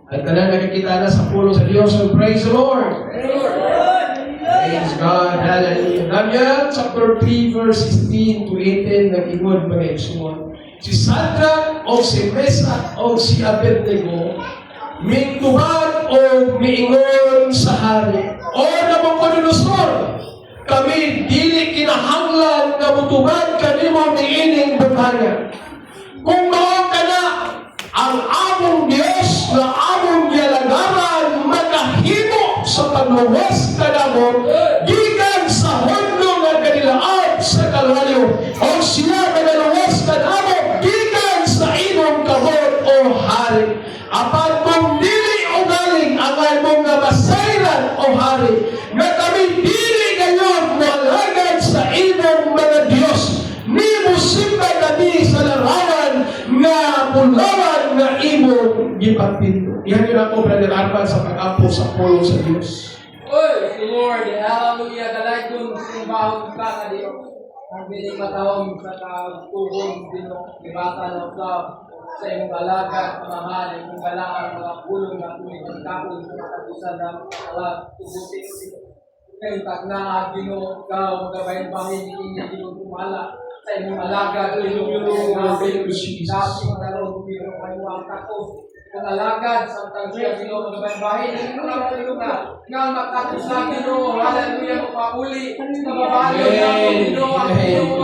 At tanan nakikita na sa pulo sa Diyos. So praise the Lord. Praise God. Hallelujah. Daniel chapter 3 verse 16 to 18 nag-ingod mga igsoon. Si Shadrach o si Meshach o si Abednego mintubad o miingon sa hari. O Nabucodonosor, kami dili kinahanglan nga mutubad kanimo niining butana. Kung mao kana ang among Dios na among gilagaran makahimo sa pagluwas kanamo gikan sa hundo nga kanilaat sa Kalbaryo o siya nagaluwas kanamo gikan sa imong kabot o hari. Apan kung dili ugaling ang among nga masayran o hari nga kami dili gayon malagad sa imong mga Dios ni musimba kami sa larawan nga pulawan nga imong gipatpindo. Yan yun ako, Brother Arpan, sa pag-apo sa pulo sa Diyos. Praise the Lord. Hallelujah. Dalay kong sinumbahon ka na Diyos. Ang biling matawang sa kagtubong binibata ng club sa iyong alaga, kamahal, iyong galaan, mga pulong na kumikong kapon sa katapusan ng alag, tubuting kayong tagnaa, Ginoo, ikaw, magabayan bahay ni Inya, Ginoo, kumala sa iyong alaga, Ginoo, nga dating talong, Ginoo, kayo ang takot, ang alagad, sa tangsiya, Ginoo, magabayan bahay ni Ginoo, nga matapos na, Ginoo, hallelujah, mapauli, nababalo na, Ginoo, ang Ginoo,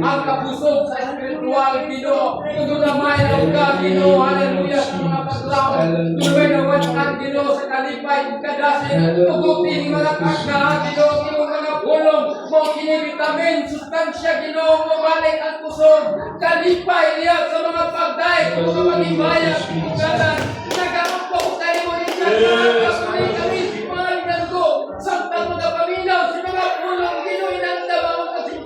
ang kapusog sa espiritual, Ginoo, tudunamay ang ka, Ginoo, hallelujah, sa mga paglaw, tuloy na wanskan, Ginoo, sa kalipay, kadasin, tugutin, mga kagdahan, Ginoo, mga pulong, mo kinibitamin, sustansya, Ginoo, mo balik ang kusog, kalipay niya sa mga pagday, sa mga magibaya, kagalan, nag-aampo, tayo mo rin sa kasunin kami, mga ko, samtang mga paminaw, sa mga pulong, Ginoo, inandaba mo kasing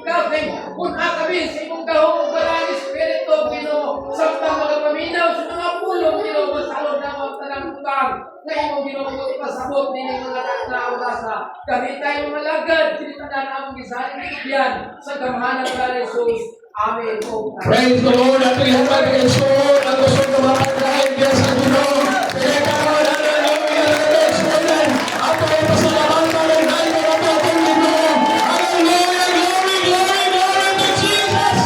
kung kami sa imong kahong parang Espiritu, Ginoo, samtang mga paminaw, sa mga pulong, Ginoo, masalod na mga tanang-utang, na imong Ginoo, ipasabot din yung mga naurasa. Kami tayo malagad, sinitanan ang gisahin ng yan, sa gamahanan ng Jesus. Amen. Praise the Lord. At iyong pag-isun, ang gusto ng mga pagkain kaya sa Ginoo. Kaya kawan ang hallelujah na nagsunan. At ay pasalamat pa rin tayo ng ating Ginoo. Hallelujah, glory, glory, glory to Jesus.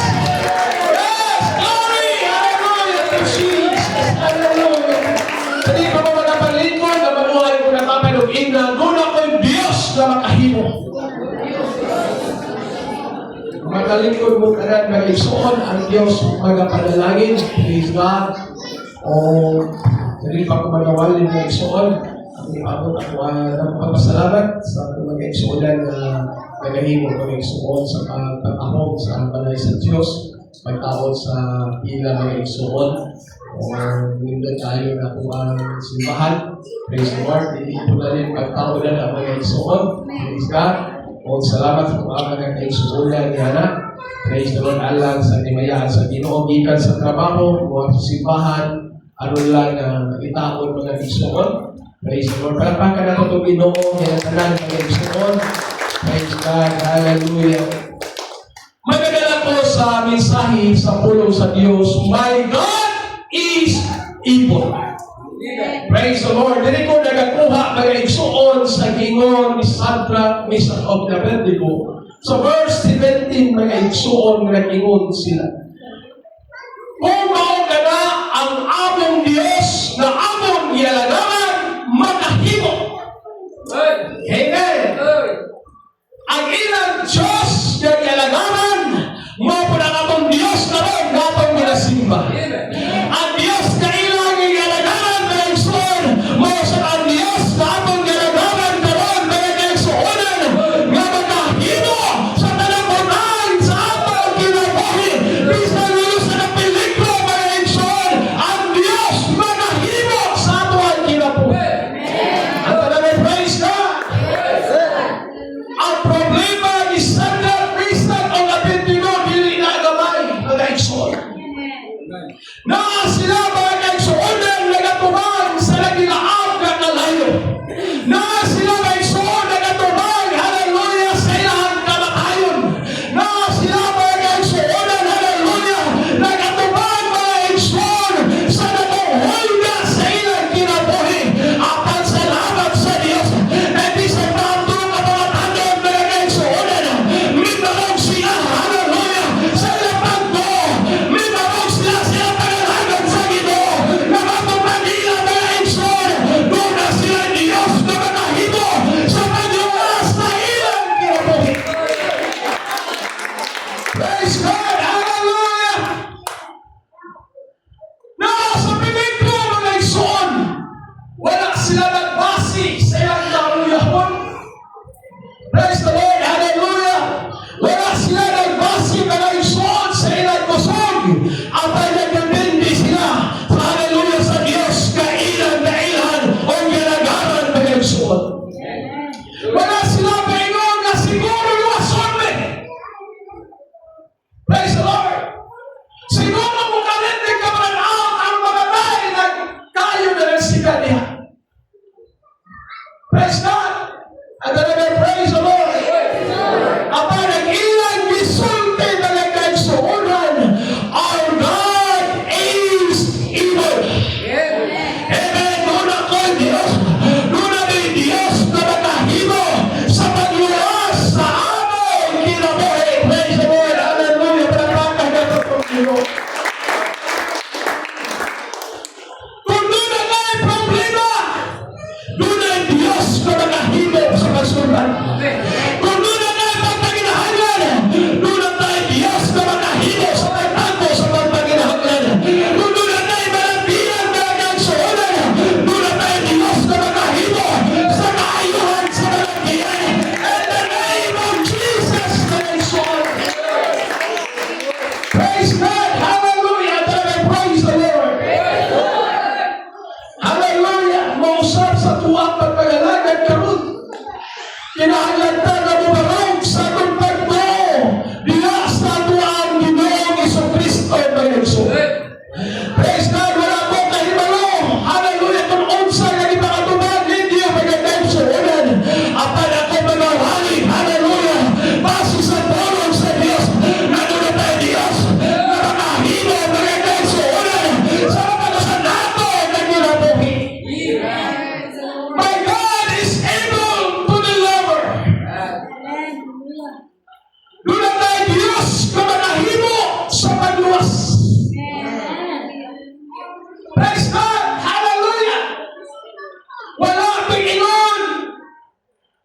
Yes, glory, hallelujah to Jesus. Hallelujah. Sa di ko mo magapalingkod, na mamuhay ko na kapalugin na doon ako'y Diyos na makahimo. Magalingkod mo kanan na isuon ang Diyos magapanalangin. Praise God. O dali pa ko manawalin na isuon. Ang iabot ako napapasalamat sa mga isuonan na nagahimo mga isuon sa pag-ahog sa balay sa Diyos. Pagtaon sa pila mga isuon. O nindot tayo na kung ang simbahan. Praise the Lord. Hindi po na rin pagtaon na ang mga isuon. Praise God. O salamat sa mga nagkaisuulan ni anak. Praise the Lord Allah sa nimayaan sa Ginoo gikan sa trabaho, mga simbahan, aron lang itaon mga isuon. Praise the Lord. Palapakan nato itong Ginoo, yan tanan mga isuon. Praise God. Hallelujah. Magdadala ko sa mensahe sa pulong sa Diyos. My God is able. Praise the Lord. Dili ko nagakuha mga igsuon sa gingon ni Shadrach, Meshach, ug Abednego. Sa verse 17 mga igsuon nga gingon sila. Kung mao kana ang among Dios na among gilagaran makahimo. Amen. Ang ilang Diyos na gilagaran mao po ang among Dios karon nga atong ginasimba. Ang Dios na ilang gilagaran mo sa ang Diyos na atong ginagawan karon mga kaigsuonan nga makahimo sa tanang unahan sa atong kinabuhi. Bisan nilo sa napilikro mga Praise God! At talaga, praise the Lord! Apa nag-ilang gisulti talaga suunan, our God is evil. Amen. Nuna ko Diyos. Nuna may Diyos na makahimo sa pagluwas sa among kinabuhi. Praise the Lord. Hallelujah. Palakpakan natin po Diyos. Kung doon na may problema, doon ay Diyos na makahimo sa kasundan. Kung doon na may pagpaginahangan, doon na tayo Diyos na makahimo sa pagtanto sa pagpaginahangan. Kung doon na tayo malambihan talagang suunan, doon na tayo Diyos na makahimo sa kaayuhan sa malambihan. In the name of Jesus Christ, praise God, hallelujah, talagang praise the Lord. Hallelujah, mausap sa tuwang pagpagalagad karon. Kinahanglan na bumarog sa atong pagbo. Diyos na tuwang Ginoong Jesucristo may nagsulit. Praise God, wala po kahibalo. Hallelujah, kung unsa nga di makatubag, hindi yung magandang suunan. Apan ako manawali, hallelujah, base sa tulong sa Diyos, na doon tayo Diyos, na makahimo magandang suunan sa mga sa nato na ginabuhi. My God is able to deliver. Doon tayo Diyos na makahimo sa pagluwas. Praise God! Hallelujah! Wala pinginon!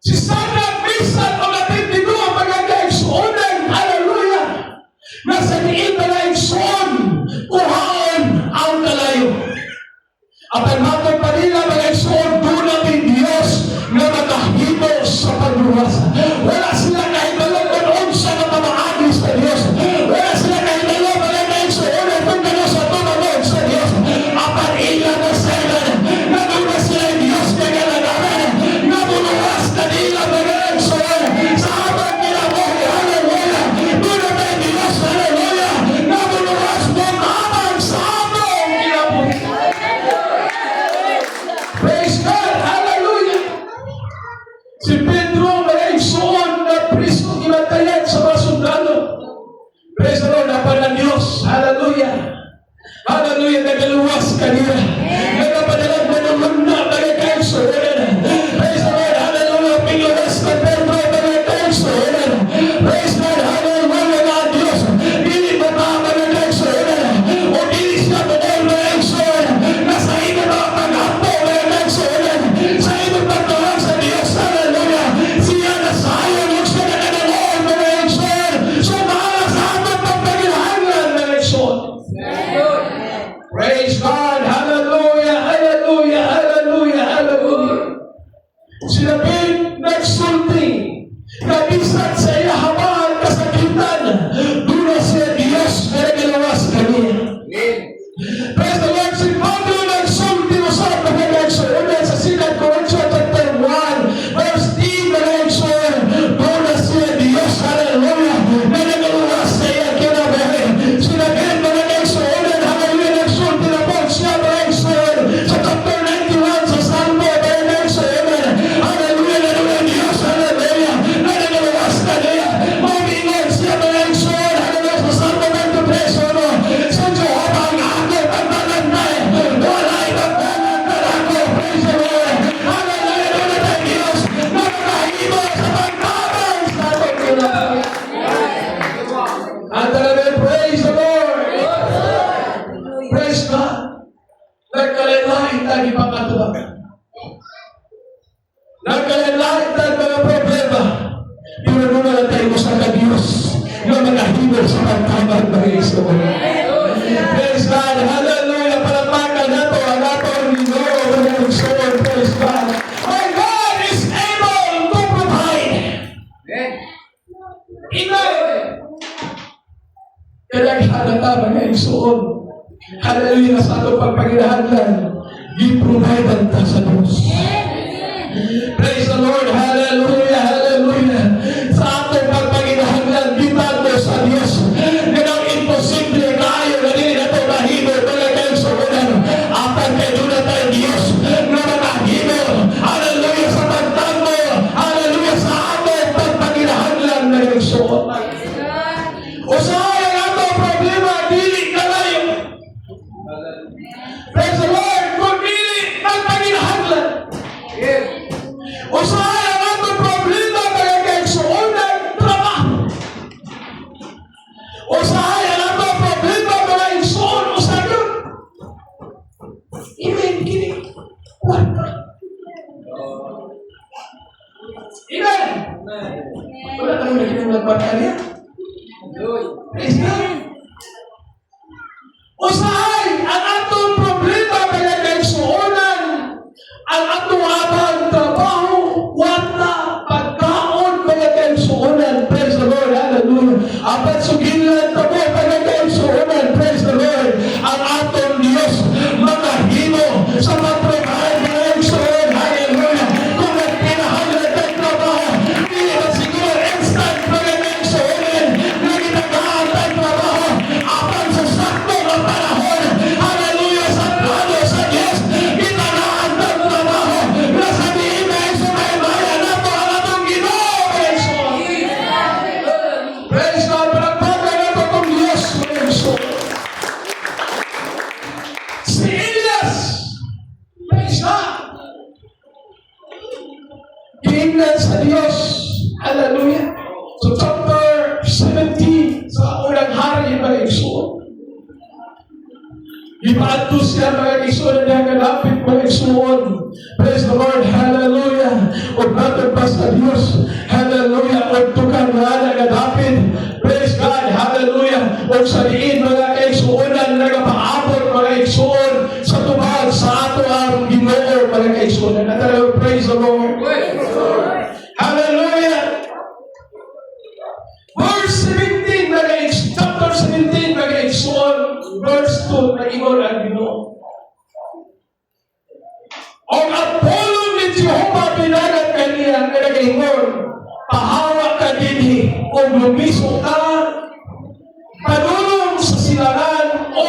Si Sana Bisan o natindigo ang magandang suunan. Hallelujah! Nasa diin na lang suon, kuhaan ang kalayo. At ang matang panila mga suon, doon natin Diyos na makahimo sa pagluwas. Wala sila kahibalo kung unsa na pamaagi sa Diyos. Wala sila kahibalo magandang suunan kung gano'n sa tumawag sa Diyos. Apan ilan na sila na doon na sila Diyos na galagaran na buluwas na nila magandang suunan sa habang kinabuhi. Hallelujah! Doon na tayo Diyos, hallelujah, na buluwas mo habang sa habang kinabuhi. Praise God! Hallelujah! Si Pedro may suon na priso imatayan sa mga sundalo. Praise the Lord, napan ng Diyos. Hallelujah! Hallelujah! Nagaluwas kanila. Nagapadalag na naman na magagayang suunan. Praise the Lord! Hallelujah! Pingluwas na Pedro magagayang suunan. Praise God! Hallelujah! Na Diyos, dili mo na magagayang suunan. O dili siya magagayang suunan. Nasa ino na paghapo magagayang suunan. Sa ino pagtawag sa Diyos. Hallelujah! Siya na sayang huwag siya na nanaloon magagayang suunan. So mahala sa atong pagpagilhangan magagayang suunan. Praise God! Hallelujah! Hallelujah! Hallelujah! Hallelujah! Sila David nagsulti. Kabisat sa iya habang kasakitan. Doon siya Diyos na nagalawas kaniya. Praise the Lord! Si Pablo nagsulti sa pagkagayang suunan sa Sinag Corinthians chapter 1 verse 10 magagayang suunan. Doon siya Diyos. Hallelujah! Na nagalawas sa iya kinabuhi. Sila David magagayang suunan. Hallelujah! Nagsulti na po siya magagayang suunan. Sa chapter 91 sa Salmo magagayang suunan. Hallelujah! Na naman Diyos. Hallelujah! Na nagalawas kaniya. Mamingon siya magagayang suunan. Hallelujah! Sa Salmo 23 ano? Sa Jehovah ang ako pagpagantay. Wala ipagpagan ka ako. Praise the Lord! Hallelujah! Na naman Diyos. Na makahimo sa pagtabang sa atong kinabuhi. At talagang praise the Lord! Praise God! Nagkalain-lain tayo ipakatubagan. Nagkalain-lain tayo mga problema. Pinununa lang tayo mo sa Diyos na makahimo sa pagtabang ng Iso. Praise God! Hallelujah! Palakpakan nato ang atong Ginoo na nagsuon. Praise God! My God is able to provide. Inay! Kaya halata mga isuon. Hallelujah sa atong pagpaginahanlan. Gi-provide ang ta sa Diyos. Praise the Lord. Hallelujah. Hallelujah. Sa atong pagpaginahanlan, gitado sa Diyos. Ganang imposible kaayo na din na ito mahimo talagang suunan. Apan kay doon na tayo Diyos na makahimo. Hallelujah sa Amen. Kini. Kwarta. Amen. Wala ka naman kinang kwarta niya. Praise God. Usahay ang atong problema kaya kaigsuonan, ang atong abang trabaho, kwarta, pagkaon kaya kaigsuonan. Praise the Lord. Hallelujah. Apat sugilan tabo kaya kaigsuonan. Praise the Lord. Ang atong Diyos makahimo sa pagprovide kaya kaigsuonan. Hallelujah. Kung nagpinahanglan ng trabaho, hindi na siguro instant kaya kaigsuonan. Nagitagaan ng trabaho, apat sa sakto ng panahon. Hallelujah. Sa plano sa Diyos, gitagaan ng trabaho. Nasabihin na yung sumaymaya na ito ang atong Ginoo kaya kaigsuonan. Praise God. Palagpagan na ito itong Diyos kaya kaigsuonan. Si Elias, praise God, tingnan sa Diyos. Hallelujah. So chapter 17 sa unang hari mga igsoon. Ipaadto siya mga igsoon na nakalapit mga igsoon. Praise the Lord. Hallelujah. O batang pa sa Diyos. Hallelujah. O tukang na nakalapit. Praise God. Hallelujah. O sa diin mga kaigsuonan nagapaabot mga igsoon sa tubag sa ato ang Ginoo mga kaigsuonan. At praise the Lord. Hallelujah. Verse 17 mga igsoon. Chapter 17 mga igsoon. Verse 2 na ingon ang Ginoo. O Apollo ni Jehovah binagat kaniya na nag-ingon, pahawa ka dinhi o lumiso ka, padulong sa silangan o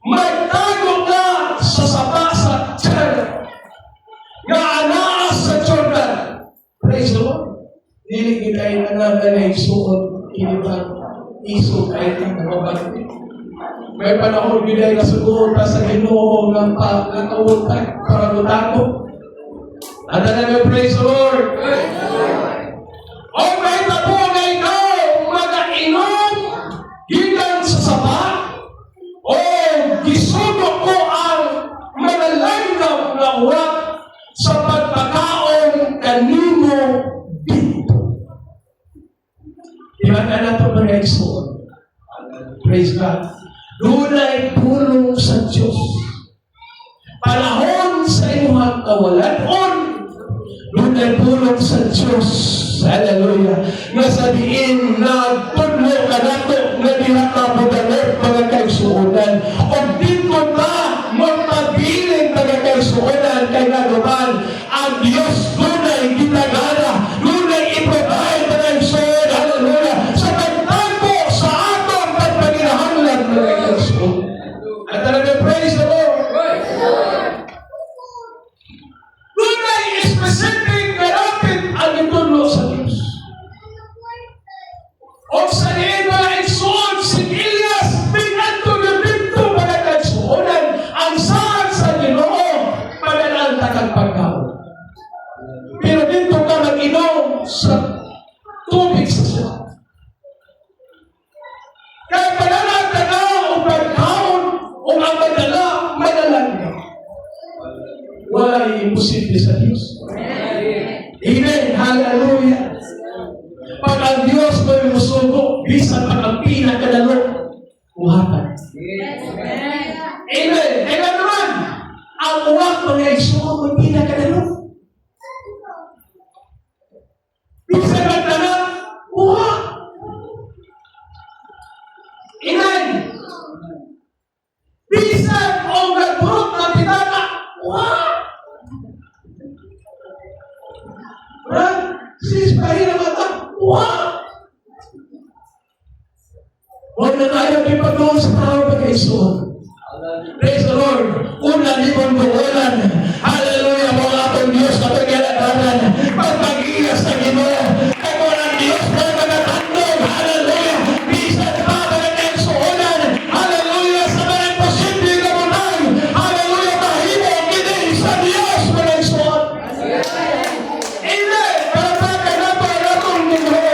magtago ka sa saba sa tiyan nga anaas sa Jordan. Praise the Lord. Dili kitay na na igsuon kinibang iso kahit ang nababati. May panahon biday na siguro sa Ginoo ng pagkakawutan para lutago. Ano na praise the Lord. O may tabo na ikaw mag-ainom gikan sa saba o gisugo ko ang malalanggaw na uwak sa pagpakaon kanino dito. Diba na nato mga igsoon? Praise God. Dunay pulong sa Diyos. Panahon sa inyong kawalanon, dunay pulong sa Diyos. Hallelujah. Nga sabihin na tudlo ka nato na diha ka budanot mga kaigsuonan. O dito ta magpabiling mga kaigsuonan kay naguman ang Diyos dunay gitagana, dunay i-provide mga kaigsuonan. Hallelujah. Sa pagtago sa atong pagpaginahanglan mga kaigsuonan. At talaga praise the Lord. Dunay specific kalapit ang itulong sa Diyos. O sa diin mga igsoon, si Elias, pinanto na dito mga kaigsuonan, ang saan sa Ginoo, padalang takang pagkaon. Pero dito ka mag-inom sa tubig sa siya. Kaya padalang takang o pagkaon, o ang madalang ka. Wala imposible sa Diyos. Amen. Hallelujah. Pag ang Diyos may musugo, bisan pag ang pinakadalo, uhapan. Amen. Kaya naman, ang uwak mga igsoon may pinakadalo. Bisan ang tanak, uwak. Amen. Bisan o nagburot na pitaka, uwak. Right? Sis, pahira mata. Wow! Huwag na tayo ipag-uwan sa tao pag-iisuan. Praise the Lord. Una, libon buwalan. Hallelujah. Mga atong Diyos na pag-aladaran. Pagpag-iyas na Ginoo. Kaya mo ng Diyos na nagatandong. Hallelujah. Bisan pa pag-iisuanan. Hallelujah. Sa mga posible na munang. Hallelujah. Mahimo ang kinig sa Diyos pag-iisuan. Amen. Palagpagan na po ang atong Ginoo.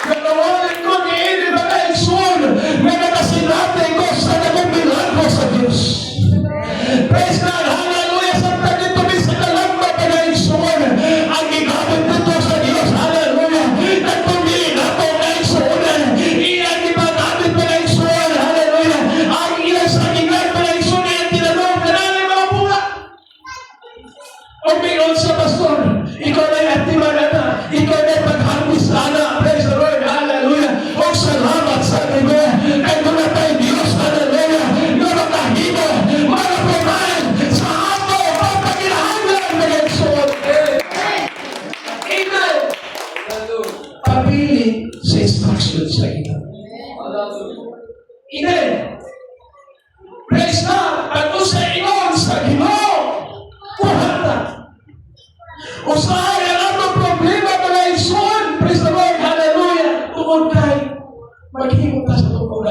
Natawarin ko ni Eli mga igsoon na nakasinati ko sa nagong milagro sa Diyos.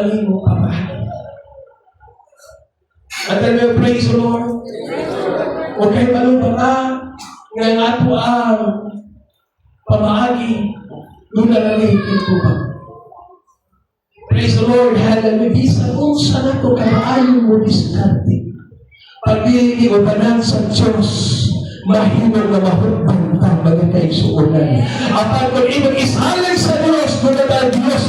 ang imong pamahalan. At then, praise the Lord. Huwag kayo malubata nga ang ato ang pamaagi doon na nalit yung tubag. Praise the Lord. Hallelujah. Bisa kung saan ako kamaayon mo diskarte. Pag-ibig o banan sa Diyos, mahimong na mahutbantang mga kaigsuunan. At kung ibang isalig sa Diyos, kung na Diyos,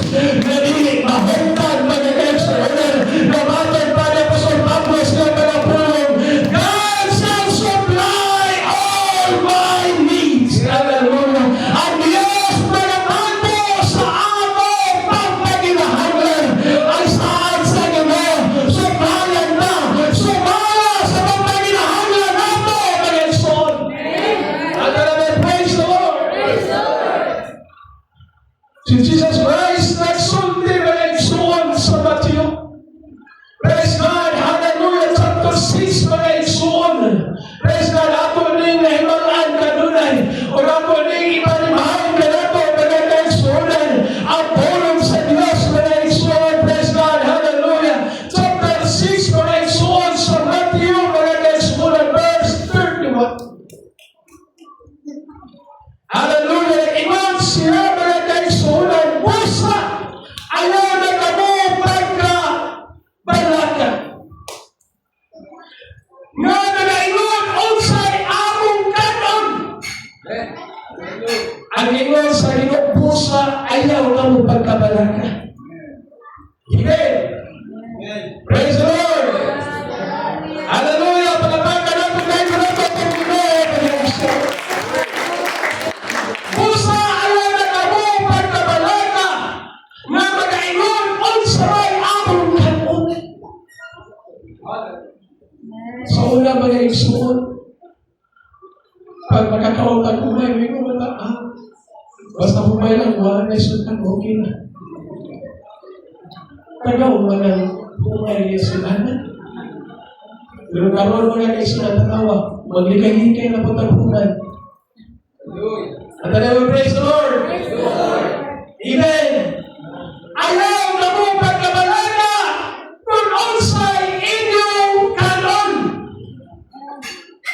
nalilig mahutbang mga kaigsuunan, na matag para po sa tapos ng mga pulong, God shall supply all my needs. Hallelujah. Ang Diyos magatato sa among pagpaginahanglan ay saan sa Ginoo, suplayan na, sumala sa pagpaginahanglan nato, mga igsoon. At alam, praise the Lord. Si Jesus Christ nagsulti mga igsoon sa Matthew. Praise God, hallelujah, chapter 6 mga igsoon. Praise God, ako ning nahimalaan kanunay, o ako ning ipanimahan ka nato mga igsoonan, ang pulong sa Diyos mga igsoon. Praise God, hallelujah. Chapter 6 mga igsoon sa Matthew mga igsoon, verse 31. Hallelujah. Ingon siya mga kaigsuunan, busa ayaw na kamo pagka balaka. Nga nagaingon unsay among kanon. Ang ingon sa Ginoo, busa ayaw kamo pagka balaka. Amen. Praise the Lord. Hallelujah. Palapakan natin kayo na ito ang Ginoo, mga igsoon. Busa ayaw na kamo pagkabalaka nga magaingon unsay among kanon. Sa una mga igsoon, pag makakaon ka kumay, may kumata, basta kumay lang, wala na isultan, okay na. Tagaw mo ng kumay isulanan. Pero karoon mga kaisulan, tatawa, maglikay-likay na pagkakunan. At alam, praise the Lord. Amen. Ayaw na mo pagkabalaka kung unsay inyong kanon.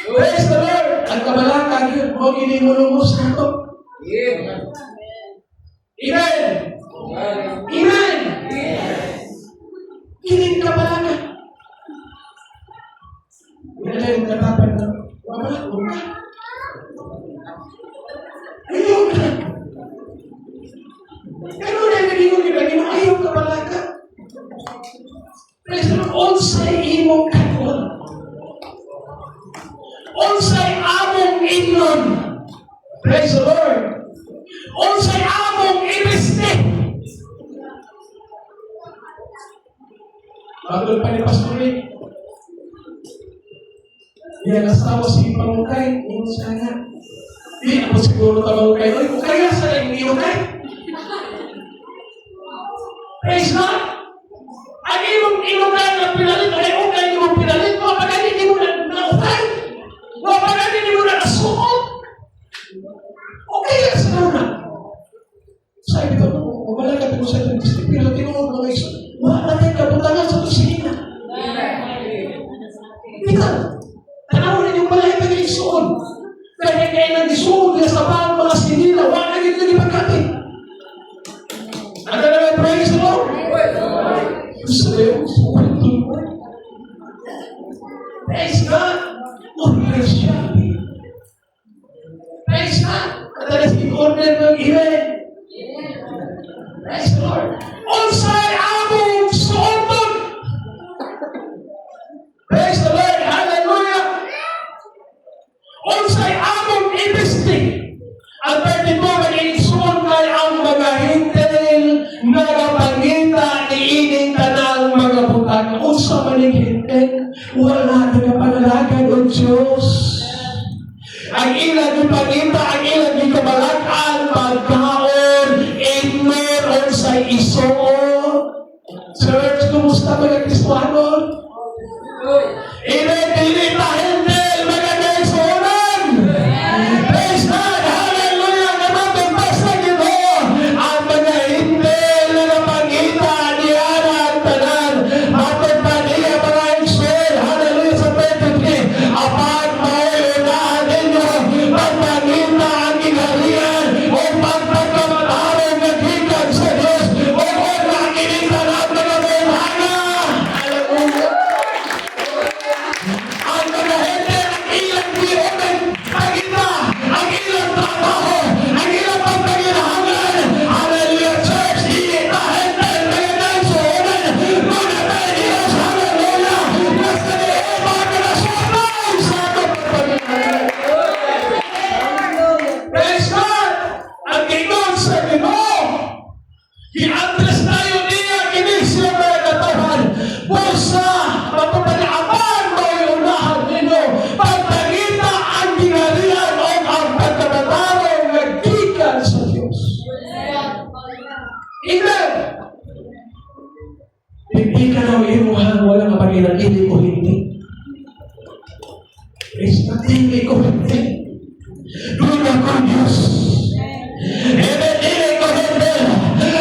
Praise the Lord. Ang kabalaka, yun, mo ginimulungos na ito. Amen. Amen. Kining kabalaka. Wala yung katapan na, wala ko na. Ayaw ka. Ano na yung naging ayaw ka balaka? Praise the Lord. Unsay imong kanon. Unsay among inon. Praise the Lord. Unsay among ibiste. Bago pa ni Pastor Rick, yan asawa si Pangukay, yung sana. Di ako siguro Pangukay. Oy, kung kaya sa yung Pangukay. Praise God. Ang imong na pinalit, ay ukay imong pinalit, o pagalit mo na ukay. O pagalit mo na nasuot. Okay yan sa una. Sabi ko, wala ka po sa itong district, pero tinuod mo iso. Wala natin kabutangan sa kusina. Ika, tanaw rin yung balay pag-iisuon. Kaya kayo nang isuon niya sa bawang mga sinila, wala naging naging pagkakit. Ang naman, praise the Lord. Gusto na yung suwan mo. Praise God. Order siya. Praise God. At talagang order ng ilan. Praise the Lord. Unsay among suoton. Praise the Lord. Hallelujah. Unsay among ibiste. Ang pwede mo mag-insuon kay ang mga hintil nagapangita ni ining tanang mga butang. Unsa man yung hintil, wala nagapangalagan o Diyos. Ang ilang yung pangita, ang ilang yung kabalakan, pagkaon, ignorant sa iso. Church, kumusta mga Kristuano? Inipili na hintil, mga kaisunan. Praise God, hallelujah, naman basta Ginoo. Ang mga hintil na napangita niya Dili ko hindi. Doon ako Diyos. Amen. Dili ko hindi.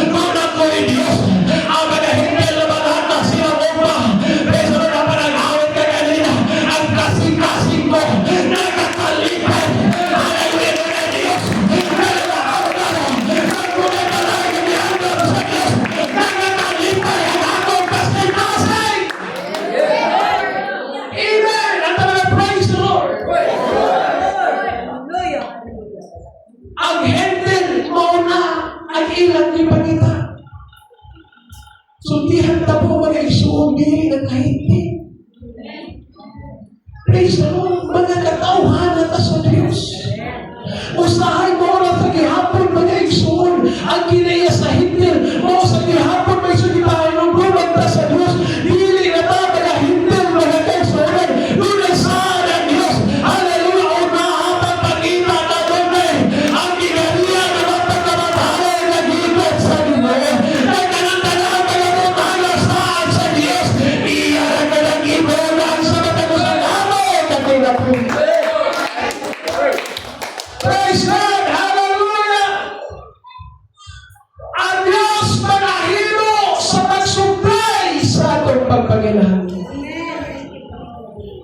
Doon ako Diyos. Ang mga hindi na lahat na silang upa. Preso na panag-awit ka kanina. Ang kasing-kasing ko. Nagkakalipan. Hallelujah na Diyos. Nagkakalipan. Nagkakalipan. Nagkakalipan. Ang akong kasing-kasing. Amen. Ang talaga praise the Lord. Ang handle mauna ang ilang ipangita. Sultihan na po mga isuong dili ng kahiti. Praise the Lord. Mga katauhan na sa Diyos. Usahay mo na sa gihapon mga isuong ang kinaya sa hintil mo sa gihapon may sugitahan ng lumag na sa Diyos. Dili na ta mga hintil mga kaisuong lunay sa ng Diyos. Hallelujah. O nahatang pagkita na doon ang ginariya na mapagkamatay na gibat sa Diyos. Nagkanantalaan ka na mga saan sa Diyos. Iya na lang ibulang sa matagusan namin. Kakila po. Praise God! Hallelujah! Ang Diyos manahilo sa pagsuplay sa atong pagpanginahan.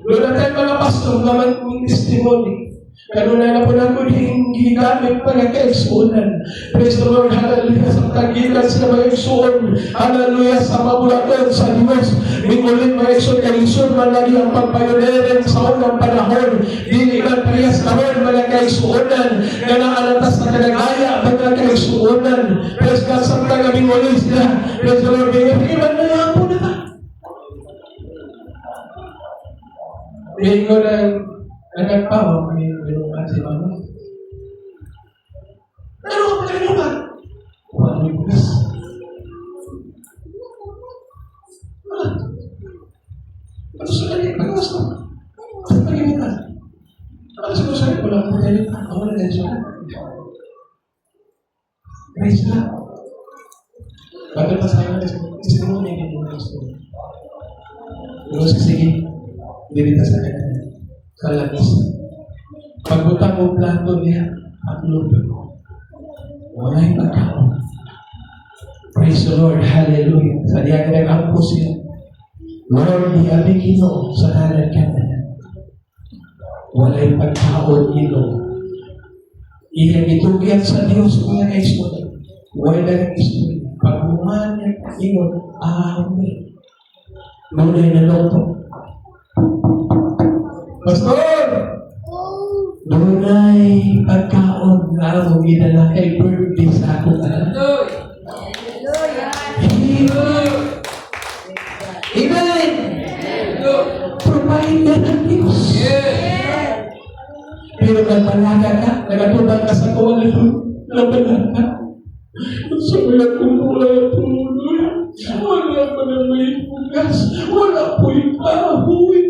Doon na tayo mga pastor naman kong testimony. Kanuna na po na po gigamit mga kaigsuunan. Praise the Lord, hallelujah, sa tagilan sa mga igsuon. Hallelujah, sa mabulaton sa Diyos. Mingulit mga igsuon, kaligsuon man lagi ang pagpayoneren sa unang panahon. Dili man priyas karon mga kaigsuunan. Ganaan atas na kanagaya mga kaigsuunan. Praise God, sa mga mingulit sila. Praise the Lord, iman na yan po na. Mingo ng nagpawa, may binukan si Mama. Ano ang pagkakinuman? Ano yung bukas? Ano sa kanya? Ano gusto? Ano pag-imukan? Ano sa kusabi? Wala akong pagkakinuman. Ako na dahil siya. Praise God. Bakit pa sa akin? Kasi mo na yung gusto. Pero sige, dirita sa kanya. Sa labas. Pagbutang mo plato niya, at lupa ko. Wala yung pagkaon. Praise the Lord. Hallelujah. Sa diya ka nag-ampo siya. Lord, di aming Ginoo sa kanan ka na. Wala yung pagkaon Ginoo. Iyang itugyan sa Diyos mga kaisunan. Wala yung isunan. Pag-uman niya ingon, amen. Ngunay na loto. Pastor! Dunay pagkaon na akong ginala kay birthday sa akong anak. Amen! Provide na ng Diyos. Pero nagpalaga ka, nagatubang ka sa kawalan, nabalag ka. Sa mga kumula tuloy, wala pa na may bugas, wala po yung kahoy.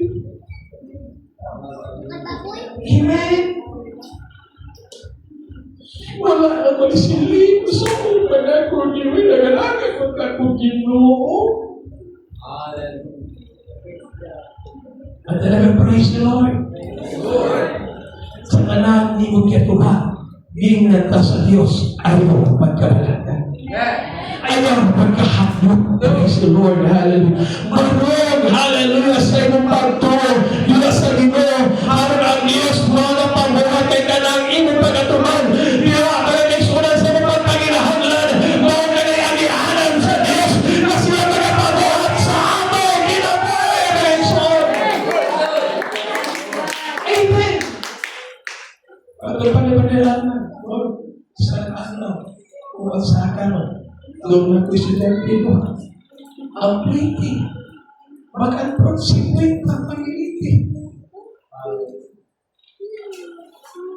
Amen. Wala naman sili. Gusto ko pa na kung di mo nagalaga kung ako Ginoo. At talaga praise the Lord. Sa anak ni mo katuha, gingnanta sa Diyos, ayaw magkabalagan. Ayaw magkahapon. Praise the Lord. Hallelujah. Marong, hallelujah, sa imong pagtuo. Dila sa Ginoo, haron ang Diyos, mga pangbuhat kay kanang imong pagatuman. Dila, mga kaisunan sa imong pagpanginahanlan. Mga kanayanihanan sa Diyos, na sila magpabuhat sa among ginabuhay. Praise the Lord. Amen. Ano pa naman nilaman? Lord, sa ano? Kung sa kanon. Doon na po sila dito. Ang pliti. Mag-anprot si Kwenta pag-iliti.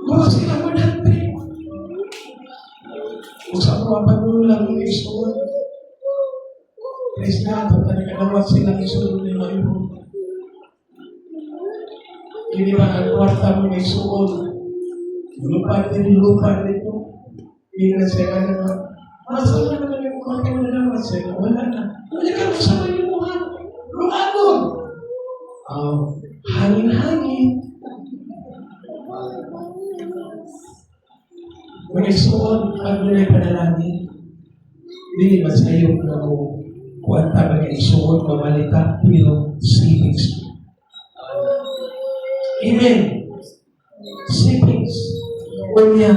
Gawa sila mo natin. Kung sa mga panulang ng isuon. Praise God. At nagkagawat sila isuon ni Mayroon. Hindi ba ang kwarta mo ng isuon? Lupa dito. Hindi na siya ka naman. Masama naman yung mga kinalaman sa'yo. Wala na. Wala ka masama yung mga lumagon. Hangin-hangin. Mga igsoon, ang nilay panalangin, hindi man sa iyo na kuwanta mga igsoon, mamalita, pero savings. Amen. Savings. Unya,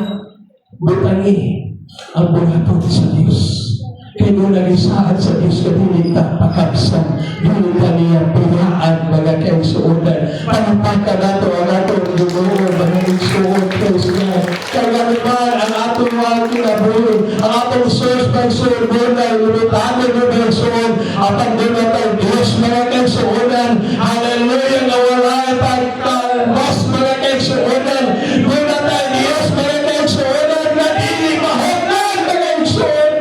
butangi ang buhaton sa Diyos. Kaya nung nagisaan sa Diyos ka dinita, pakabsan, dinita niya, pinaan, mga kaigsuonan. Panapakan nato ang atong lubuo, mga kaigsuon, kaigsuonan. Kaya naman, ang atong mga kinabuhin, ang atong source ng surbunay, lumitanin ng kaigsuon, at ang dumatay Diyos, mga kaigsuonan. Hallelujah, na wala mas mga kaigsuonan. Dumatay Diyos, mga kaigsuonan, na hindi mahognan, mga kaigsuonan.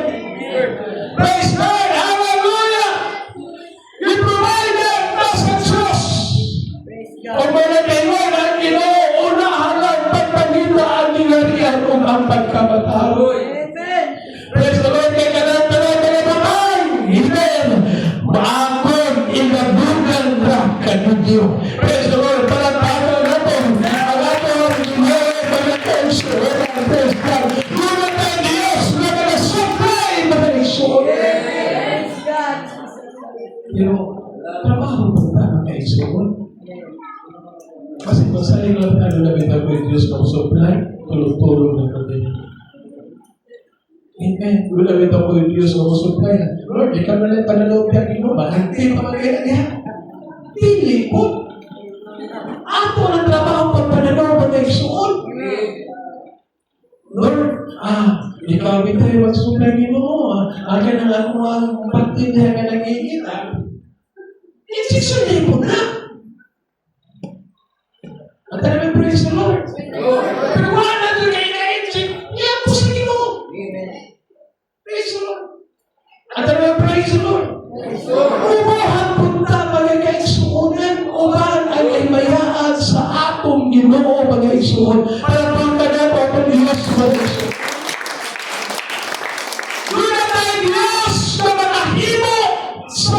Praise God! Hallelujah! You provided us ang Diyos. Kung mga kayon ang inuunahan ang pagpagita ang nilarian o ang pagkamatalo. Praise the Lord! Kaya ganang mga batay. Amen! Maakon inabugan na kanudyo. Praise the Lord! Palagpagan natin ang atong ginawin mga kaisuan. Praise God! Lumatay Diyos na mag-supply mga kaisuan. Pero, trabaho po ba mga kaisuan? Kasi masaling lang na bitag ko Diyos na supply, tulog-tulog na kami. Amen. Gulamit ako yung Diyos na supply. Lord, ikaw na lang panalog na ginuma. Hindi pa magkaya niya. Pili po. Ato ang trabaho pag panalog mga kaisuan. Lord, ikaw bitay mag-supply ginoo. Akin ang ako ang pagtindihan na nagigita. Insiksyon po na. At namin praise the Lord. Pero wala na doon kayo na-insik. Yan po sa ginoo. Praise the Lord. At namin praise the Lord. Umuhan punta mga kaigsuunan. Uban ang imayaan sa atong ginoo mga kaigsuun. Para punta na po ang Diyos mga kaigsuun. Doon na tayo Diyos na makahimo sa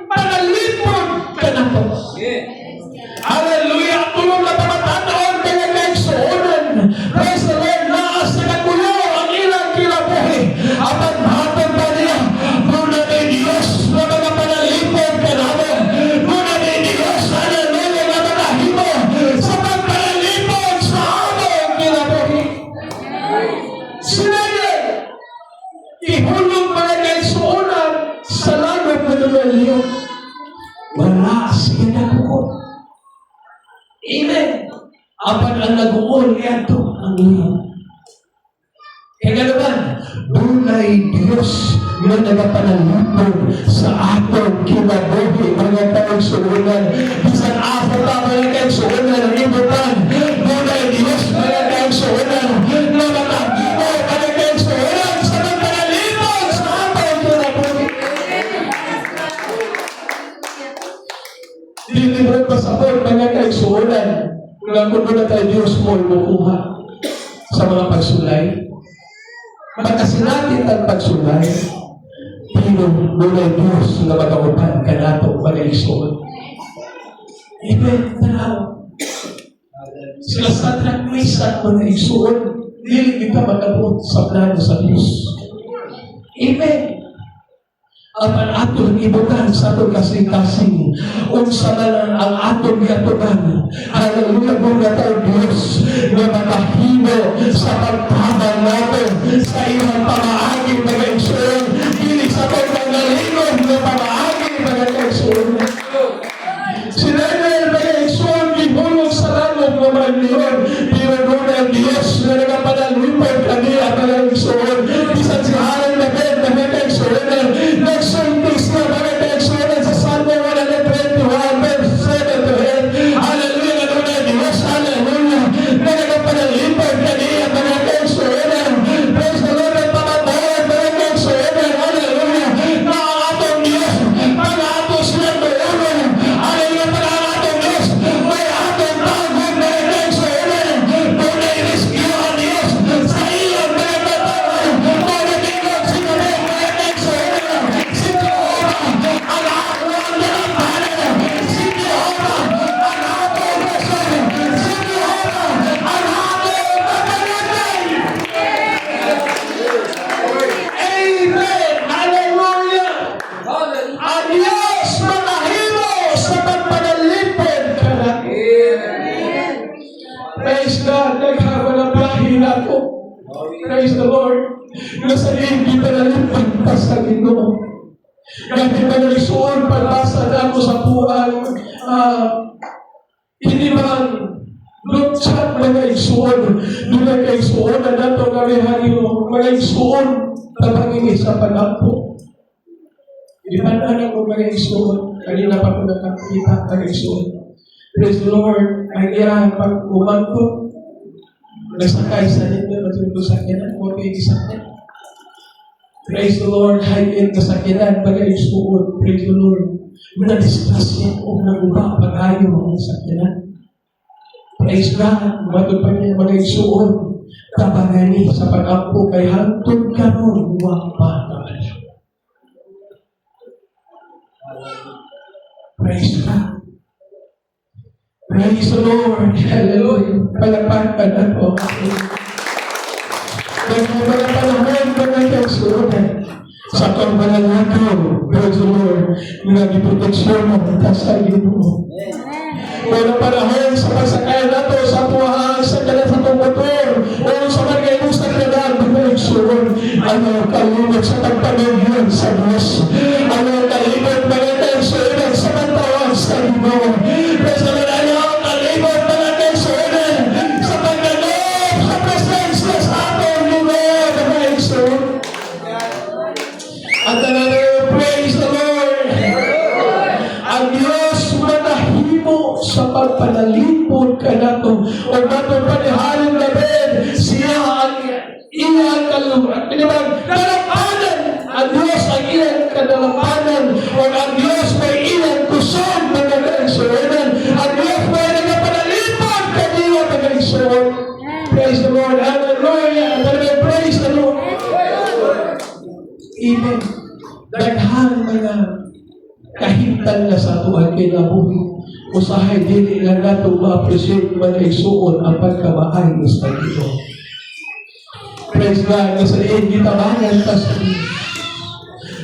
panalipod ka na po. Hallelujah! Tulong na pamatanaon kaya kaigsuunan. Praise the Lord! Naas na nagulo ang ilang kilabuhi. At ang hatag pa niya, muna may Diyos na mga panalipod ka na po. Muna may Diyos, hallelujah, na makahimo sa pagpanalipod sa atong kilabuhi. Sinabi, ihulog mga kaigsuunan sa langit na lumayo. Wala siya nagukot. Amen. Apan ang nag-uol ito ang iyo. Kaya naman, dunay Diyos na nagapanalipod sa atong kinabuhi mga kaigsuunan. Bisan ako pa mga kaigsuunan ang ibutan. Dunay Diyos mga kaigsuunan na makahimo mga kaigsuunan sa nagpanalipod sa atong kinabuhi. Dilibre pa sa atin mga kaigsuunan. Kung na tayo Diyos mo imukuha sa mga pagsulay. Magkasinatin ang pagsulay. Pero muna Diyos na magkaupan ka nato mga kaigsuunan. Amen. Tanaw. Sila sa Meshach mga kaigsuunan. Dili kita magkabot sa plano sa Diyos. Amen. Apan aton ibukan sa aton kasing-kasing unsa man ang aton giatuban. Hallelujah, muna tayo Diyos na makahimo sa pagtabang natin sa iyong pamaagi mga kaigsuunan. Dili sa pagmanggalingon na pamaagi mga kaigsuunan. Sinanay mga kaigsuunan gihulog sa langit ng mga Leon. Pero muna ang Diyos na nagapanalipod kaniya mga kaigsuunan. Bisan si Haran na Ben na mga kaigsuunan. Nagsuntis na mga kaigsuunan sa Sunday 121 verse 7 to 8. Hallelujah na muna ang Diyos. Hallelujah na nagapanalipod kaniya mga kaigsuunan. Praise the Lord at pamatawad mga Praise God, naghabal ang bahay na ako. Praise the Lord. Nasa hindi pa nalipag pa sa Ginoo. Kahit pa nalisuon, pagpasa na ako sa buhay, hindi man, lutsan mga isuon, doon kay isuon na nato kami hariyo, mga isuon na pangingin sa panampo. Ipanan ako mga isuon, kanina pa ko nakakita mga isuon. Praise the Lord, ang iyang pag-umangkot, nasakay sa nito, matulog sa kinan, o kay isakyan. Praise the Lord, hayin kasakinan, bagay isuon, praise the Lord. Muna-discuss niya o naguba pag-ayo ang sakinan. Praise God, matod pa niya bagay isuon, tabangani sa pag-ampo kay hantod ka nun, wapa naman. Praise God. Praise the Lord, hallelujah. Palapakan ako. Nagmumala pa naman ba na kaisunan? Sa pagbalalakaw, praise the Lord, nag-proteksyon mo sa Ginoo. Wala panahon sa pagsakay nato sa buhay, sa kanan sa motor, o sa mga sa kanan, proteksyon. Ano kalimot sa pagpamagyan sa Diyos? Ano kalimot mga kaisunan sa pagtawag sa Ginoo? Praise the Lord, ano kalimot mga kaisunan sa pagganap sa presensya sa atong Ginoo, mga kaisunan? At praise the Lord. Ang Diyos manahimo sa pagpanalipod ka nato o nato panihalin na rin siya ang iyang kadalampanan. Ang Diyos ang iyang kadalampanan o ang Diyos may iyang kusog mga kaisunan. Ang Diyos may nagapanalipod kanina mga kaisunan. Praise the Lord. Hallelujah. Praise the Lord. Amen. Daghang mga kahimtan na sa tuhan kinabuhi. Usahay din ilan nato ma-appreciate man ay suon ang pagkamaayos na ito. Praise God. Nasaliin kita bangan ta sa Diyos.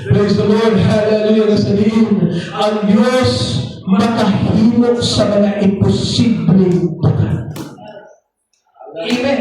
Praise the Lord. Hallelujah. Nasaliin ang Diyos makahimok sa mga imposibleng bukan. Amen.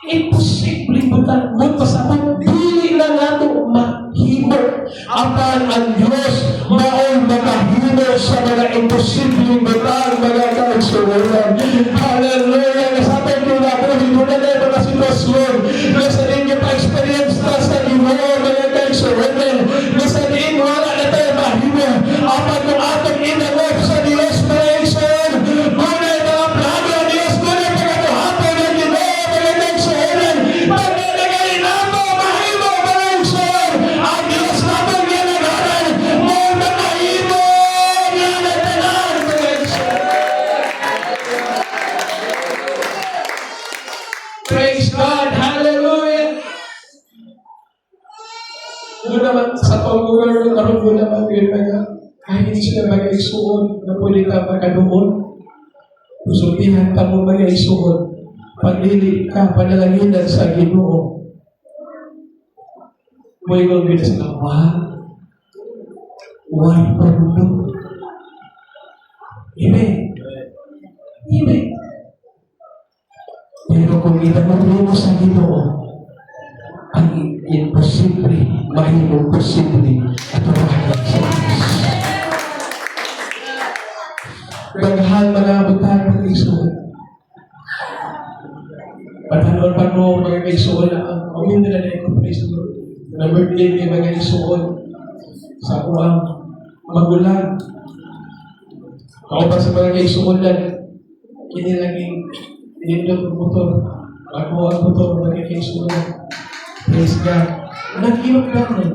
Imposibleng bukan. Magpasaman, dili na nato mahimok. Apan ang Diyos maong makahimok sa mga imposibleng bukan, mga kaigsunan. Hallelujah. Nasabay ko na po, hindi na na mga sitwasyon. Nasa ninyo pa-experience na sa inyo, mga kaigsunan. Nasa ninyo, wala na tayo mahimok. Apan kung atong inanok sa Diyos, mga kaigsunan, muna yung mga plano ng Diyos, muna yung pagkatuhapan ng Diyos, mga kaigsunan. Pagkakagaling nato, mahimok, mga kaigsunan. Ang Diyos naman ginagalan, muna makahimok, yan ang tanan, mga kaigsunan. Praise God, hallelujah. Doon naman sa pag-government, naroon doon naman yun mga kahit sila mga isuon na pwede ka magkadoon. Kusultihan ka mo mga isuon. Pagdili ka, panalaginan sa Ginoo. May gawin sa why pagdong? Amen. Amen. Pero kung itanong mo sa Ginoo, ang imposible, mahimong posible, at maraming sa Diyos. Daghang mga butang mga isuon. Patanon pa mo mga kaisuon na ang pamilya na ito, praise the Lord. Na birthday ni mga isuon sa kuwang magulang. Kauban sa mga kaisuon na kinilaging inindot ang motor. Ako ang motor mga kaisuon na. Praise God. Nag-iwag ka na.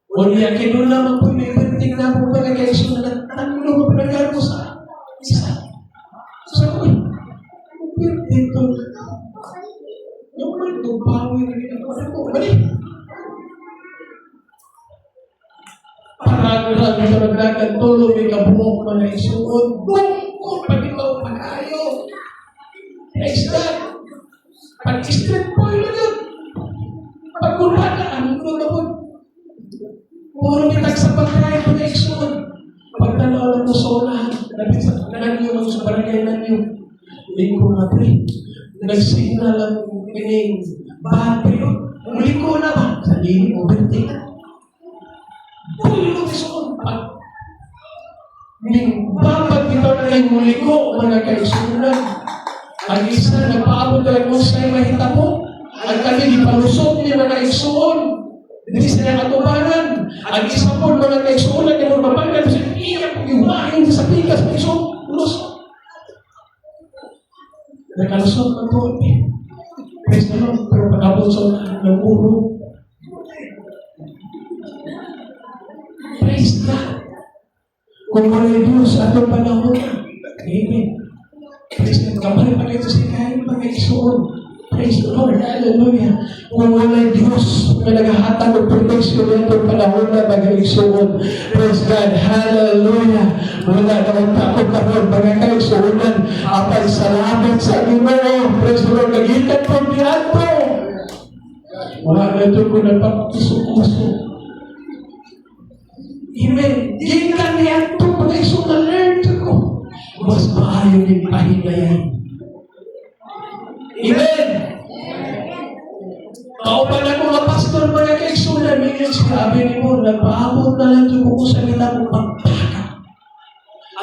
O niya, kinula naman po may penting na po mga kaisuon na tanong mo pinagkaro mo sa isa. Sa ko dito. Yung man itong bawi na ginagawa ko. Bali. Parang sa magdagan tulo may kabuhok mga isuon. Bukod pag ikaw pag-ayo. Praise God. Pag-street boy na yun. Pag-urbana, ano na po? Puro kitag sa pagkain mga isuon. Pagtanaw ng musonahan, nanyo, mga sa barangay nanyo. Lingko nga, pre. Nagsignal ang pining battery. Lingko na ba? Sa dili mo, binti ka. Pulong isuon pa. Babag ito na yung muli ko, mga kaisunan. Ang isa, nagpaabot na lang mo sa'yo mahita mo. Ang kami, ipalusot niya mga isuon. Hindi sila katubaran. Ang isa po, mga kaisunan, yung mga babagan, kasi iyak kong iwain sa pikas, mga isuon, lusot. Nakalusot na po. Praise the Lord, pero pag-abot sa ng ulo. Praise God. Kung wala Diyos sa atong panahon, amen. Praise God. Kapag pa ito si kain, mga-isuon. Praise the Lord. Hallelujah. Kung wala Diyos na naghahatag ng protection na itong panahon na mga-isuon. Praise God. Hallelujah. Wala naman takot karon mga kaisuonan. Apay salamat sa Ginoo. Praise the Lord. Nagitan po niyan po. Wala na ito kung nagpapakusok-kusok. Amen. Gikan niya ito mga isong alert ko. Mas maayon yung pahingayan. Amen. Kaupan na mga pastor, mga kaisunan, may sinabi ni mo, nagpaabot na lang ito kung sa nila mong pagpaka.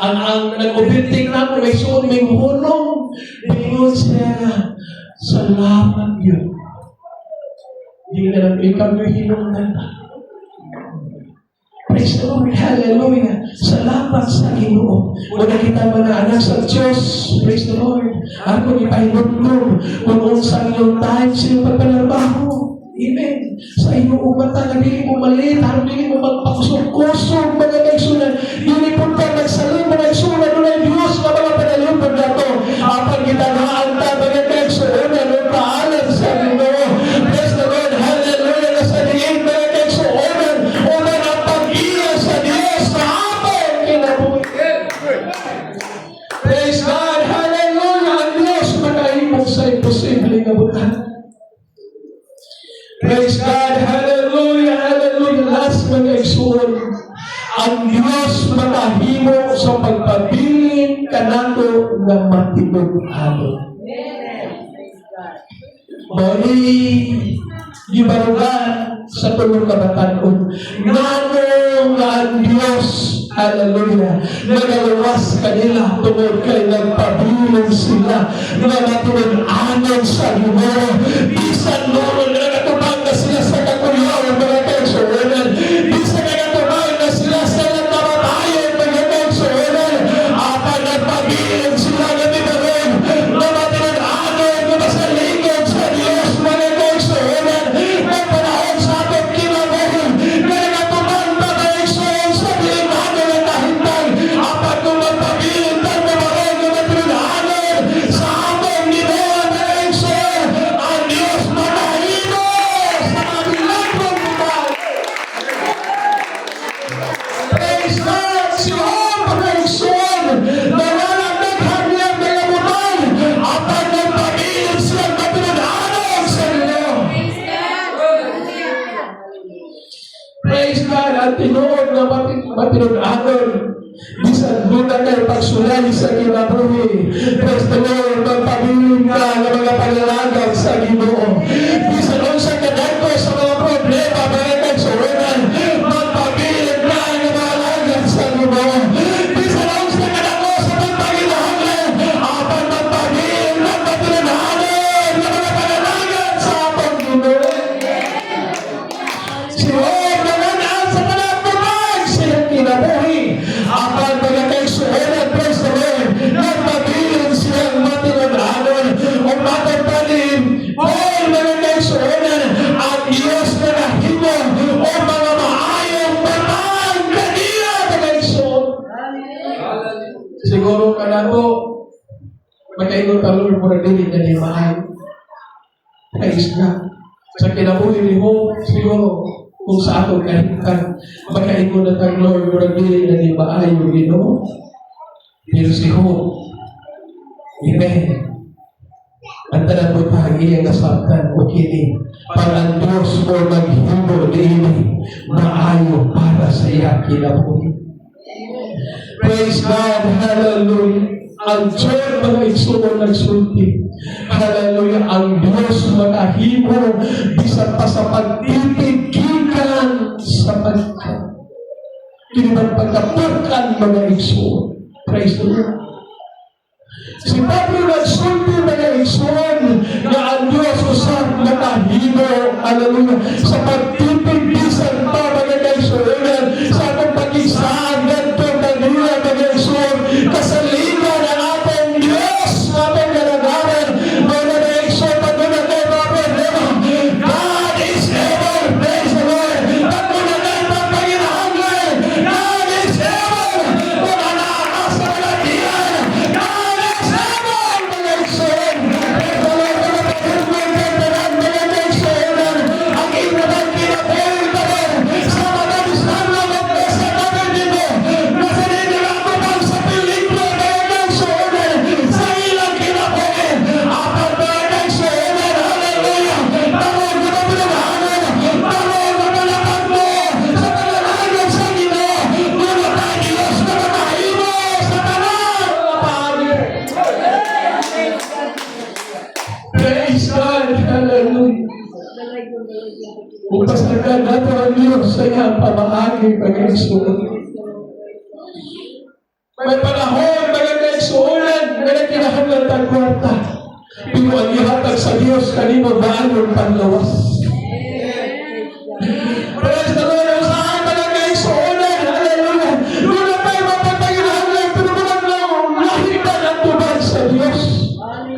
Ang nag-ubinting na mo, may suon, may hulong. Bingon siya, salamat yun. Hindi ka lang ikaw yung hinungan na. Praise the Lord. Hallelujah. Salamat sa Ginoo. Kung nakita mo na anak sa Diyos, praise the Lord. Ako ipahinunod kung unsang yung time sa iyong pagpanarbaho. Amen. Sa iyong umata, nabili mo malit, nabili mo magpakusog-kusog, mga kaisunan. Hindi po ka nagsalim, mga kaisunan, doon ay Diyos na mga panalipod na ito. Apang gitanahan ta, mga kaisunan, o paalam sa Ginoo. Praise the Lord. Hallelujah. Nasa diin, mga kaisunan, o mga pag-iya sa Diyos na apang kinabuhi. Praise God. Hallelujah. Ang Diyos manahimok sa imposibleng abutan. Praise God. Hallelujah. Hallelujah. Last mga isuon. Ang Diyos matahimo sa pagpabilin kanato ng matibog amin. Mali, gibarugan sa tulong kabatanon. Ngano nga ang Diyos, hallelujah, nagaluwas kanila tungod kay nagpabilin sila na matunog-anon sa Ginoo. Bisan noon na nagatubang na sila sa kakulyaw ng mga kaisuonan. Bisan nagatubang na sila sa nagkamatayan ng mga kaisuonan. Apan nagpabilin sila na binaron na matunog-anon na masaligod sa Diyos mga kaisuonan. Nagpanahon sa atong kinabuhi na nagatubang na kaisuon sa bilinganon ng kahintang. Apan kung magpabilin tayo na maroon na matunog-anon sa atong Ginoo na kaisuon, ang Diyos manahimo sa kabilangong buwan. Praise God! Si Om kaisuon na nalagdaghan niya ng lamunan apan nagpabilin siya matunog-anon sa Ginoo. Praise God! At tinuod na matinog-anon. Bisan doon na kayo pagsulay sa kinabuhi. Praise the Lord, magpabilin ka ng mga panalangin sa Ginoo. Bisan doon sa kadagko sa mga problema, mga kaisuonan, magpabilin ka ng mga langit sa Ginoo. Bisan doon sa kadagko sa pagpagilahanglan, apan magpabilin ng matunog-anon ng mga panalangin sa atong Ginoo. Si Lord nananaan sa panagpapag silang kinabuhi. Apan mga kaisuonan, praise the Lord, nagpabilin silang matunog-anon o matagpanin. All mga kaisuonan, ang Diyos na nahimo o mga maayong batang kanila mga kaisuon. Siguro ka na po, magkaingon ka Lord, mura din na ni maayo. Praise God. Sa kinabuhi mo, siguro, kung sa ato kahintan, magkaingon na tang Lord, mura din na ni maayo, Ginoo. Pero si Ho, amen. Ang tanan mo pahagi ang nasabtan o kini para ang Diyos mo maghimo din maayo para sa iya kinabuhi. Praise God, hallelujah. ang Diyos mga igsuon nagsulti. Hallelujah, ang Diyos makahimo bisan pa sa pagtipid gikan sa pagka. Kinilang pagkapukan mga igsuon. Praise the Lord. Si Pablo nagsulti mga igsuon na ang Diyos usap makahimo, hallelujah, sa pagtipid bisan pa mga igsuon sa atong pag-isaan ganito kanila mga igsuon kasalinan ang atong Diyos atong kalagaran mga igsuon pag-unagay mga problema. God is able, praise the Lord. Pag-unagay pagpaginahangan, God is able. Kung anakas sa kalatian, God is able mga igsuon. Praise the Lord, mga pagkakulang mga igsuon ang inabang kinapil ka rin sa mga disarang at sa mga dito na sininirakutan sa pelikula mga igsuon sa ilang kinapil at mga igsuon, hallelujah, tawag na pinaghanan, tawag na palakad mo sa panalagan sa Ginoo, mga Diyos na makahimo sa tanan mga Father. Praise God, hallelujah. Upasagan nato ang Diyos sa iyang pamahagi pag-igsuon. May panahon mga kaigsuonan na kinahanglan ang kwarta. Pero ang ihatag sa Diyos kanino baanong panlawas. Praise the Lord, ang saan mga kaigsuonan, hallelujah. Doon na tayo mapagpaginahanglan, pero mga lahitan ang tubag sa Diyos.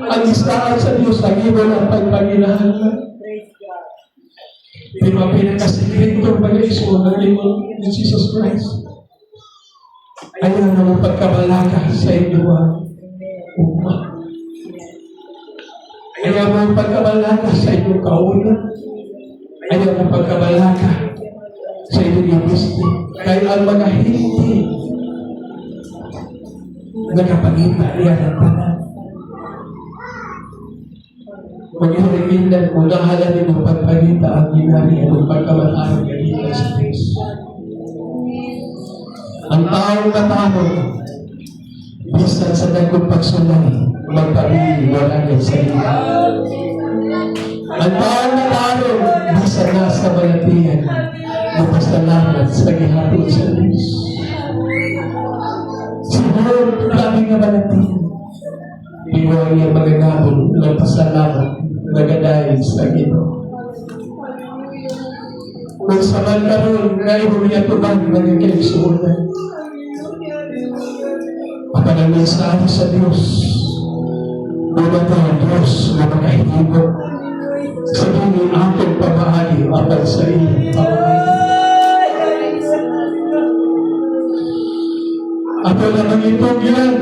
Ang istaan sa Diyos, ang ibo ng pagpaginahanglan. Pero ang pinakasikreto mga igsuon ng limang ni Jesus Christ ay ang mga pagkabalaka sa inyong umat. Ay ang mga pagkabalaka sa inyong kaunan. Ay ang mga pagkabalaka sa inyong ibusti. Kaya ang mga hindi nakapangita iyan ang tanan. Pag-irindan mo, nahalan mo pagpagita ang ginari at pagkabalaan ng ginari sa Diyos. Ang taong katanong, bisan sa nagong pagsulay, magpabili, wala niya sa iyo. Ang taong katanong, bisan na sa balatian, mapasalamat sa gihapon sa Diyos. Siguro, kaming na balatian, iwan niya magagabon ng pasalamat nagadayin sa Ginoo. Kung sa man karoon, ngayon mo niya tubang mga kaigsuonan. Ang mensahe sa Diyos, muna tayo Diyos na makahihimo sa inyong atong pamahali apat sa inyong pamahali. Ato lamang itong yan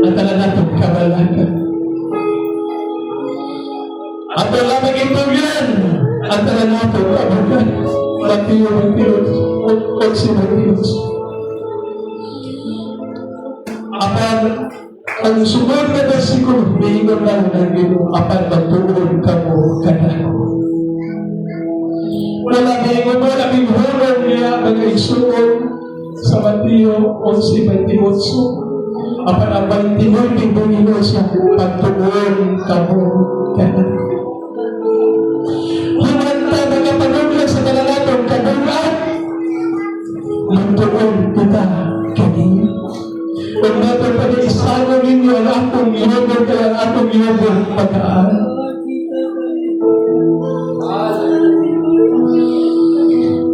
at nalatong kabalakan. Ato lamang itong yan at nalatong kabalakan. Matiyos, Matiyos. Apan, ang sunod na versikulo, hihingon lang ng Ginoo, apan magtuon ka mo kanako. Wala hihingon mo, labing hulong niya mga igsuon sa Mateo 11:28. Apan ang 29 pinunino siya, pagtuon ka mo kanako. Humanta mga panuglan sa kalalatong kabulan, magtuon kita kanina. Kung natin pag-iisago ninyo ang atong iyobor kaya ang atong iyobor pagkaan.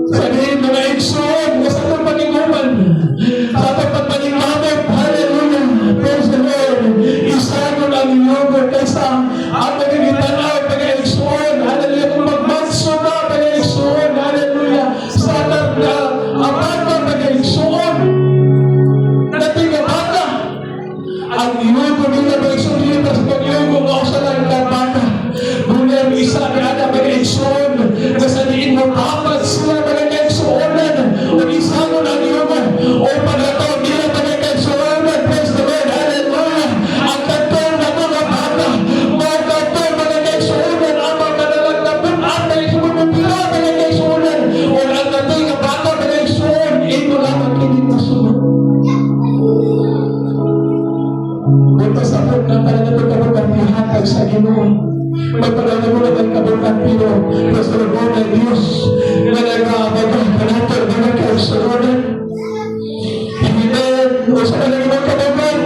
Sabihin mga igsoon, sa atong paniguman, sa atong pagpanimamit, hallelujah, praise the Lord, isago ang iyobor kaysa atong initanaw pag-igsoon, hallelujah, kung magmanso na pag-igsoon, hallelujah, sa atong abatang pag-igsoon, ang iyong nila ba isulita sa pag-iyong kung ako sa lang sa Ginoo. Magpadala mo naman kabutan, Pino. Basta na mo ng Diyos na nag-aabaga, panator, na nagkausoronan. Amen. O sa kanang ibang kabutan,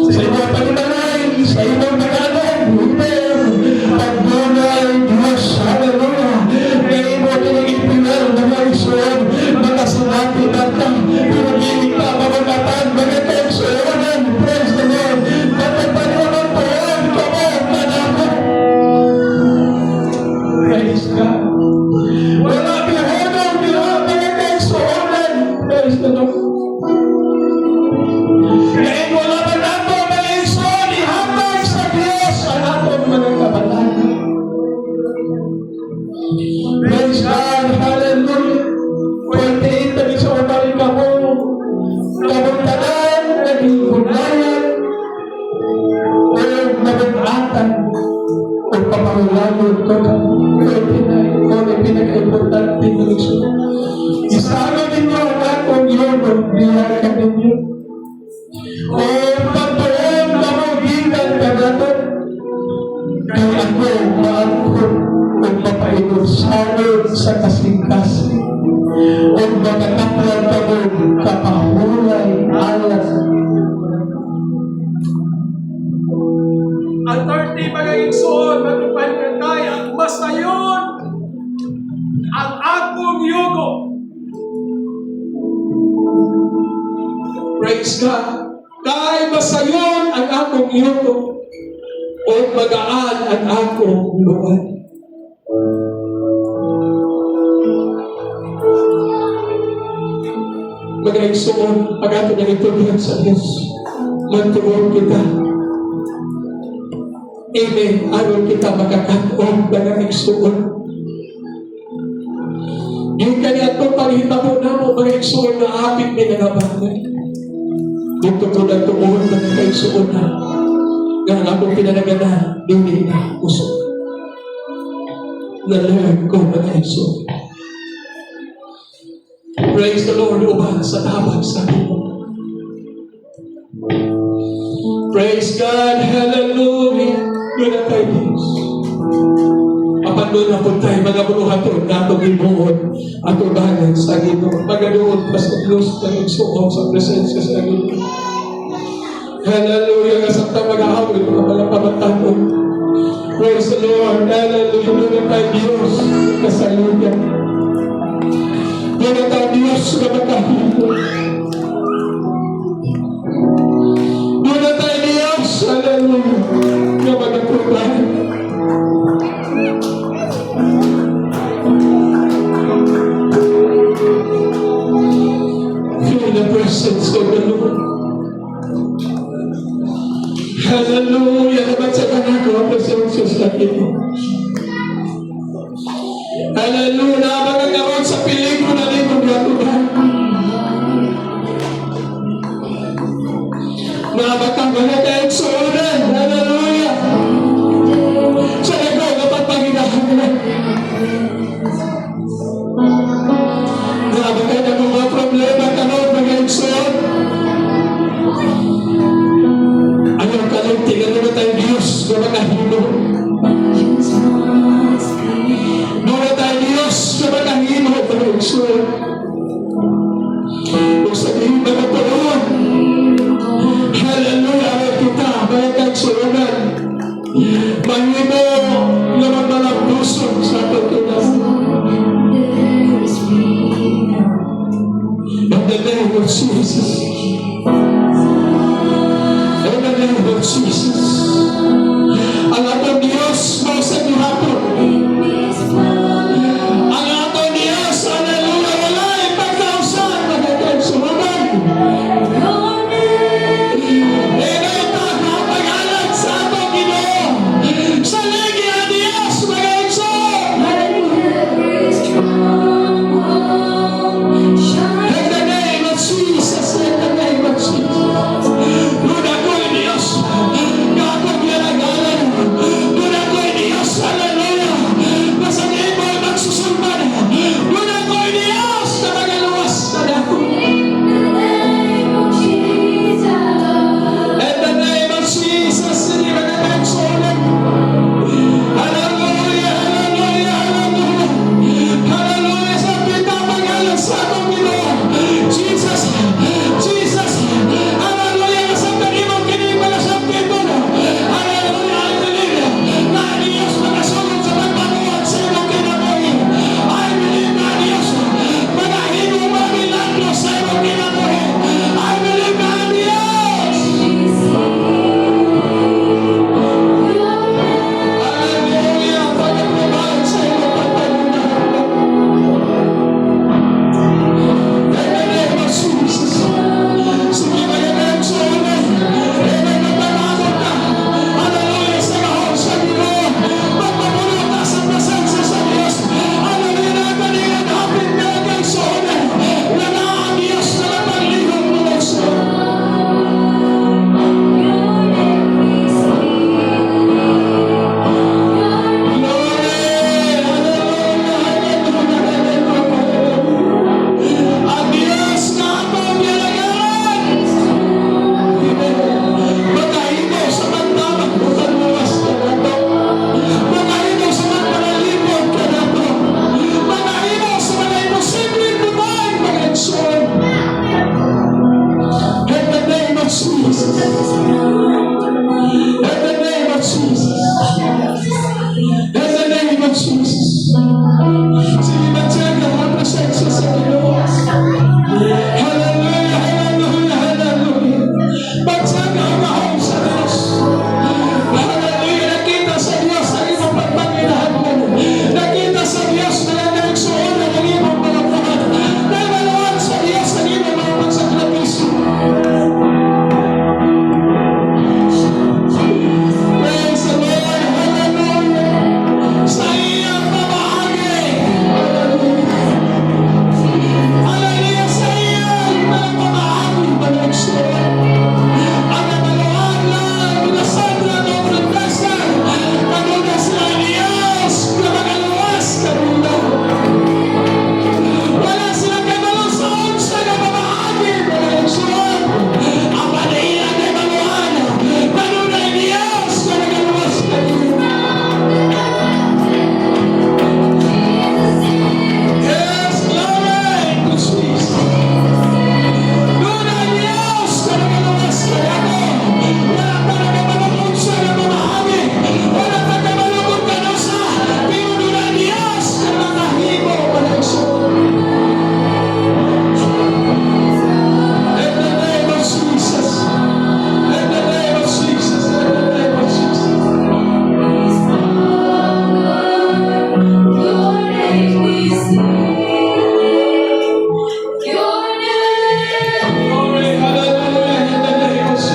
sa ibang paninanay, sa ibang nagalan, amen. Pagdunay, Diyos, hallelujah. Ngayon mo tinigil-pilar na mga isuon, mga sinati natin, pinagiging ka, mamagatan, mga kausoronan, praise the Lord. Matagpanunan po yan, kamo, manakot. Praise God. Wala bihonong bilang mga kausoronan, praise the Lord. Ngayon wala ba nato mga isuon, ihatag sa Diyos ang atong mga kabatagan. Praise God, hallelujah. Pwede tabi sa umaring kamo, kabuntanan, naging gunayan, o nabunatan, o papangulanod ko ka. Pwede na, ikaw na pinaka-importante ng Iso. Isama ninyo ang akong yun, biyakan ninyo. O pagtuon na mo, gigan ka nato, kaya ako, maangkot, o mapainom salod sa kasing-kasing, o magkakaplan ka mo, kapahulay, alas. Ang 30 pag-iigsoon, matupay ang masayon ang akong yugo. Praise God. Kay masayon ang akong yugo, o magaan ang akong luwan. Mag-aigsoon, pag-ato na ituloy sa Diyos. Magtuon kita. Amen. Aron kita makakataon, mag-aigsoon. Yung kanya ito, panghitabo na mo, mag-aigsoon na apit ni nangabangay. Dito ko na tuon, mag-aigsoon na. Nga akong pinalaga na, hindi na puso. Na-learn ko, mag-aigsoon. Praise the Lord, uban sa tabag sa iyo. Praise God, hallelujah. Doon na tayo, Diyos. Kapag na po tayo, mga bunuhaton, natong imuon, at ubanan sa Ginoo. Magaluon pa sa Diyos, nag-igsuon sa presensya sa Ginoo. Hallelujah, kasabta mag-aawin, mga palapamatanon. Praise the Lord, hallelujah. Doon na tayo, Diyos, kasaluyan. Doon na tayo, Diyos, na makahilo. Doon na tayo, Diyos, hallelujah, na mag-aprubahan. Feel the presence of the Lord. Hallelujah, naman sa kanako ang presensya sa akin. Hallelujah, naman ang naroon sa pelikula na itong gatuhan. Naman ang mga kaigsunan. Hallelujah. Sa ikaw, dapat panginahan na. Naman ka na mga problema ka noon, mga igsunan. Ayaw ka lang, tingnan naman tayo Diyos na mga hino. Doon tayo Diyos na mga hino, mga igsunan. Kung sabihin mga tuon, hallelujah, ayaw kita, mga kaigsunan. Mahimo na magmalabduson sa pagkinas. In the name of Jesus. In the name of Jesus.